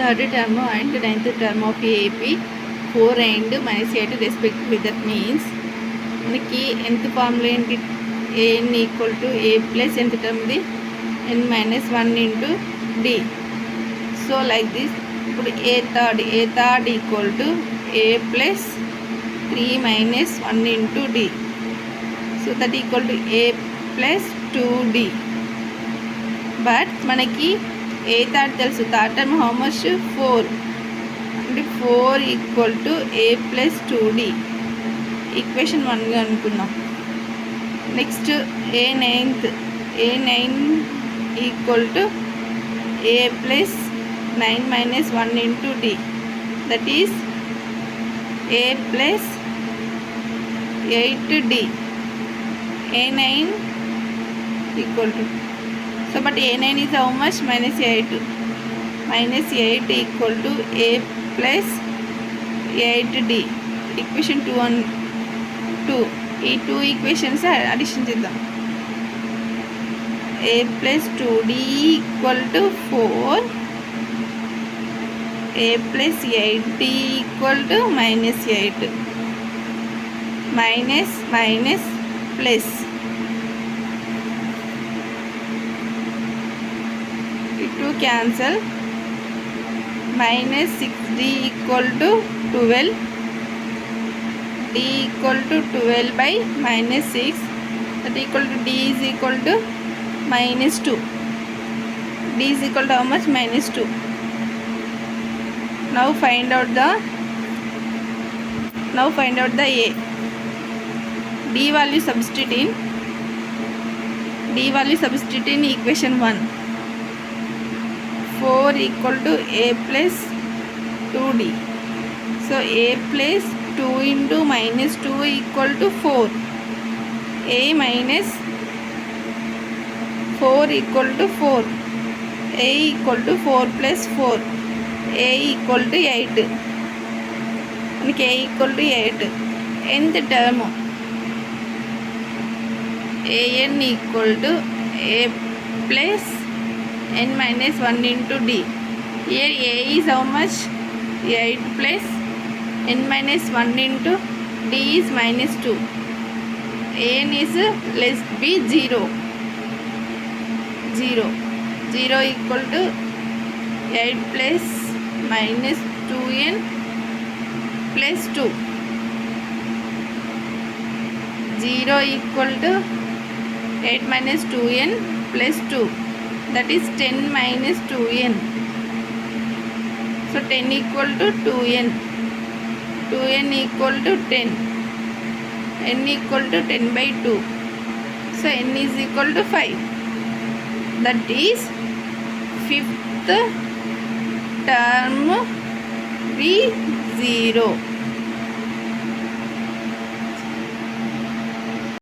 third term and ninth term of AP 4 and -8 respectively. That means మనకి nth formula ఏంటి, an equal to a plus nth term ఇది n minus 1 into d. So like this. ఇప్పుడు a third equal to a plus 3 minus 1 into d. So that equal to a plus 2d. But మనకి ఏ third తెలుసు, third term how much 4 అంటే 4 equal to a plus 2d. Equation 1గా అనుకుందాం. Next a nine equal to a plus 9 minus 1 into d. That is a plus 8d. a9 equal to, so but a9 is how much, -8. -8 equal to a plus 8d. Equation 2 and 2. ఈ 2 equations addition చేద్దాం. a plus 2d equal to 4. a plus 8d equal to -8. minus plus. 2 cancel. minus 6d equal to 12. d equal to 12 by minus 6. That equal to d is equal to -2. d is equal to how much, -2. Now find out the a. d value substitute in equation 1. 4 equal to a plus 2d. So a plus 2 into -2 equal to 4. a minus 4 equal to 4. a equal to 4 plus 4. a equal to 8. మనకి a equal to 8. nth term an equal to a plus n minus 1 into d. Here a is how much, 8 plus n minus 1 into d is -2. an is less be 0 equal to 8 plus minus 2n plus 2. 0 equal to 8 minus 2n plus 2. That is 10 minus 2n. So 10 equal to 2n. 2n equal to 10. n equal to 10 by 2. So n is equal to 5. That is 5th term be 0.